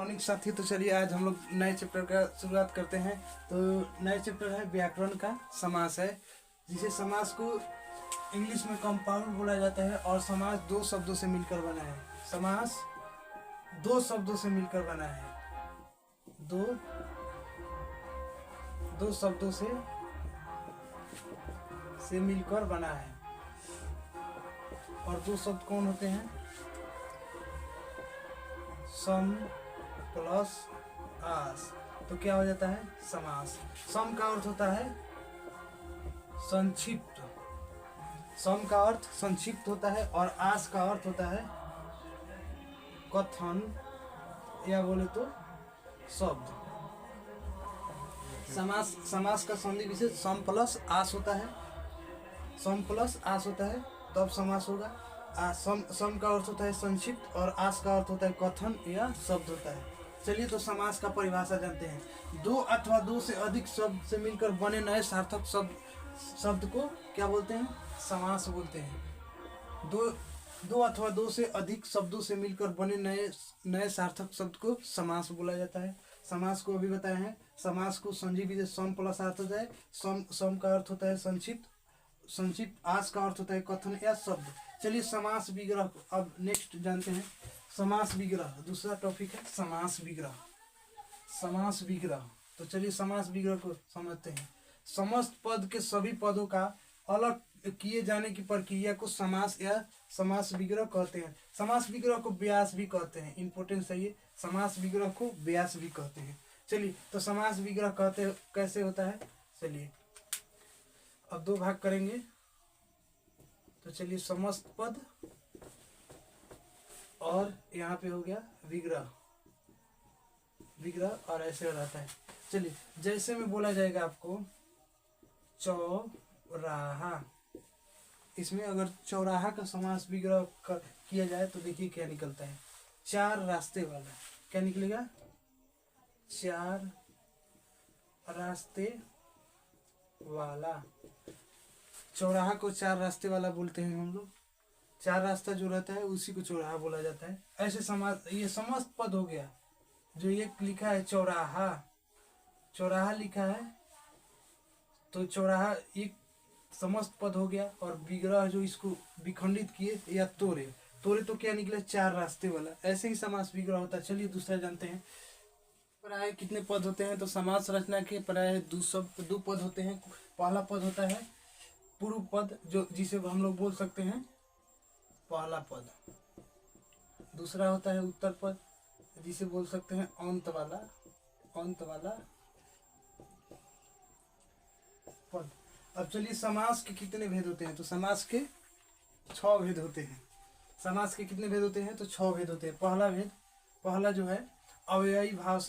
Morning साथी। तो चलिए आज हम लोग नए चैप्टर का शुरुआत करते हैं। तो नए चैप्टर है व्याकरण का समास है, जिसे समास को इंग्लिश में कंपाउंड बोला जाता है। और समास दो शब्दों से मिलकर बना है। समास दो शब्दों से मिलकर बना है। दो दो शब्दों से मिलकर बना है। और दो शब्द कौन होते हैं? सम प्लस आस। तो क्या हो जाता है? समास। सम का अर्थ होता है संक्षिप्त। सम का अर्थ संक्षिप्त होता है और आस का अर्थ होता है कथन, या बोले तो शब्द। समास का संधि विशेष सम प्लस आस होता है। सम प्लस आस होता है तब समास होगा। सम का अर्थ होता है संक्षिप्त और आस का अर्थ होता है कथन या शब्द होता है। चलिए तो समास का परिभाषा जानते हैं। दो अथवा दो से अधिक शब्द से मिलकर बने नए सार्थक शब्द को क्या बोलते हैं? समास बोलते हैं। दो अथवा दो से अधिक शब्दों से मिलकर बने नए सार्थक शब्द को समास बोला जाता है। समास को अभी बताए हैं। समास को संधि विशेष सम प्लस अर्थ होता है। सम का अर्थ होता है संक्षिप्त, आस का अर्थ होता है कथन या शब्द। चलिए समास विग्रह को अब नेक्स्ट जानते हैं। समास विग्रह दूसरा टॉपिक है। समास विग्रह। तो चलिए समास विग्रह को समझते हैं। समस्त पद के सभी पदों का अलग किए जाने की प्रक्रिया को समास या समास विग्रह कहते हैं। समास विग्रह को व्यास भी कहते हैं। इंपॉर्टेंट है ये। समास विग्रह को व्यास भी कहते हैं। चलिए तो समास विग्रह कहते कैसे होता है? चलिए अब दो भाग करेंगे। तो चलिए समस्त पद और यहाँ पे हो गया विग्रह और ऐसे रहता है। चलिए जैसे में बोला जाएगा आपको चौराहा। इसमें अगर चौराहा का समास विग्रह किया जाए तो देखिए क्या निकलता है। चार रास्ते वाला। क्या निकलेगा? चार रास्ते वाला। चौराहा को चार रास्ते वाला बोलते हैं हम लोग। चार रास्ता जो रहता है उसी को चौराहा बोला जाता है। ऐसे समास ये समस्त पद हो गया। जो ये लिखा है चौराहा लिखा है, तो चौराहा एक समस्त पद हो गया। और विग्रह जो इसको विखंडित किए या तोड़े तो क्या निकले? चार रास्ते वाला। ऐसे ही समास विग्रह होता है। चलिए दूसरा जानते हैं। प्राय कितने पद होते हैं? तो समास रचना के प्राय दो पद होते हैं। पहला पद होता है पूर्व पद, जो जिसे हम लोग बोल सकते हैं पहला पद। दूसरा होता है उत्तर पद, जिसे बोल सकते हैं अंत वाला पद। अब चलिए समास के कितने भेद होते हैं? तो समास के 6 भेद होते हैं। समास के कितने भेद होते हैं? तो 6 भेद होते हैं। पहला जो है अव्ययी भाव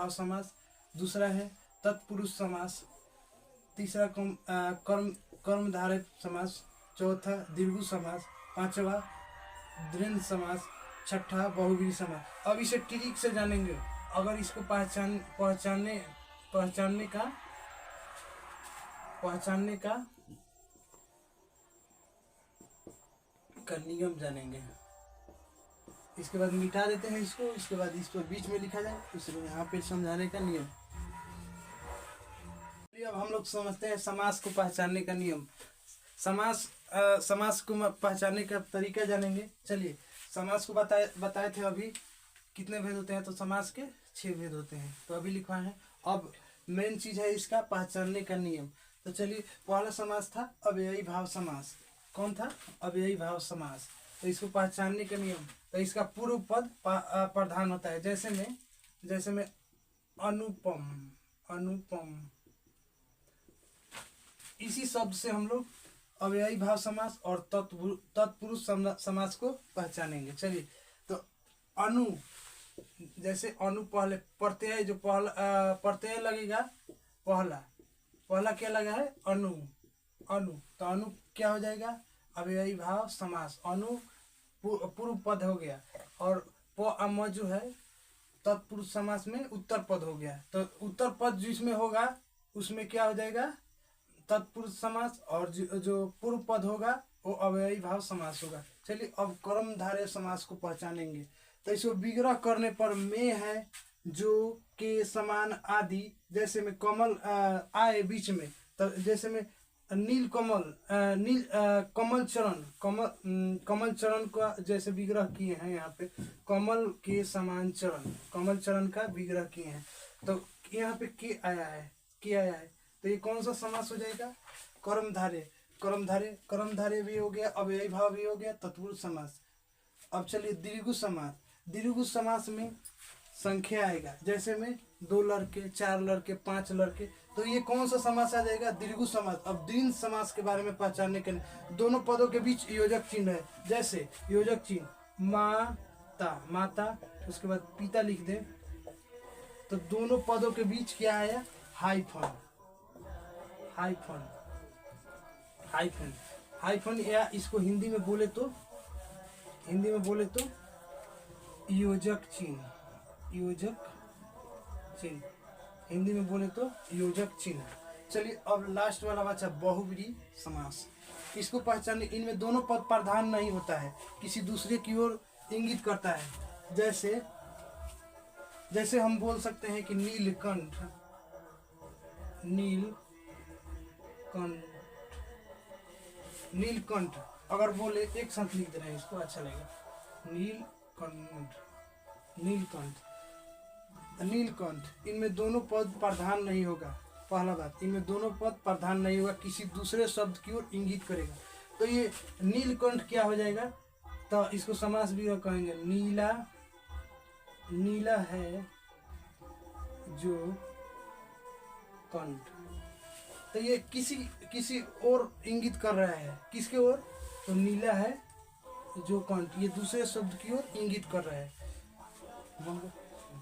समास। दूसरा है तत्पुरुष समास। तीसरा कर्मधारय समास। चौथा दीर्घ समास। पांचवा द्वंद्व समास। छठा बहुव्रीहि समास। अब इसे ठीक से जानेंगे। अगर इसको पहचानने का नियम जानेंगे। इसके बाद मिटा देते हैं इसको। इसके बाद इसको बीच में लिखा जाए, इसको यहाँ पे समझाने का नियम। अब हम लोग समझते हैं समास को पहचानने का नियम। समास को पहचानने का तरीका जानेंगे। चलिए समास को बताए थे अभी कितने भेद होते हैं? तो समास के 6 भेद होते हैं। तो अभी लिखा है। अब मेन चीज है इसका पहचानने का नियम। तो चलिए पहला समास था अव्ययी भाव समास। कौन था? अव्ययी भाव समास। तो इसको पहचानने का नियम, तो इसका पूर्व पद प्रधान होता है। जैसे में अनुपम। इसी शब्द से हम लोग अव्ययी भाव समास और तत्पुरुष समास को पहचानेंगे। चलिए तो जैसे अनु पहले प्रत्यय, जो प्रत्यय लगेगा पहला क्या लगा है? अनु। तो अनु क्या हो जाएगा? अव्ययी भाव समास। अनु पूर्व पद हो गया। और अम जो है तत्पुरुष समास में उत्तर पद हो गया। तो उत्तर पद जिसमें होगा उसमें क्या हो जाएगा? तत्पुरुष समास। और जो पूर्व पद होगा वो अव्ययी भाव समास होगा। चलिए अब कर्मधारय समास को पहचानेंगे। तो इसको विग्रह करने पर में है, जो, के, समान आदि। जैसे में कमल आए बीच में, तो जैसे में नील कमल, कमल चरण, कमल चरण का जैसे विग्रह किए हैं यहाँ पे, कमल के समान चरण, कमल चरण का विग्रह किए हैं। तो यहाँ पे के आया है, के आया है, तो ये कौन सा समास हो जाएगा? कर्मधारय। कर्मधारय, कर्मधारय भी हो गया, अव्ययी भाव भी हो गया, तत्पुरुष समास। अब चलिए दीर्घ समास। दीर्घ समास में संख्या आएगा, जैसे में 2 लड़के, 4 लड़के, 5 लड़के, तो ये कौन सा समास आ जाएगा? दीर्घ समास। अब द्विंद समास के बारे में पहचानने के लिए दोनों पदों के बीच योजक चिन्ह है। जैसे योजक चिन्ह माता, माता, उसके बाद पिता लिख दें, तो दोनों पदों के बीच क्या आया? हाइफन, हाइफन, हाइफन, हाइफन, या इसको हिंदी में बोले तो, हिंदी में बोले तो योजक चिन्ह, योजक चिन्ह, हिंदी में बोले तो योजक चिन्ह। चलिए अब लास्ट वाला बचा बहुव्रीहि समास। इसको पहचानने, इनमें दोनों पद प्रधान नहीं होता है, किसी दूसरे की ओर इंगित करता है। जैसे जैसे हम बोल सकते हैं कि नीलकंठ, नीलकंठ, नीलकंठ, अगर बोले एक साथ लिख दे रहे हैं इसको, अच्छा लगेगा। नीलकंठ, नीलकंठ, नीलकंठ, इनमें दोनों पद प्रधान नहीं होगा। पहला बात, इनमें दोनों पद प्रधान नहीं होगा, किसी दूसरे शब्द की ओर इंगित करेगा। तो ये नीलकंठ क्या हो जाएगा? तो इसको समास भी कहेंगे, नीला, नीला है जो कंठ। तो ये किसी और इंगित कर रहा है, किसके ओर? तो नीला है जो कंठ, ये दूसरे शब्द की ओर इंगित कर रहा है।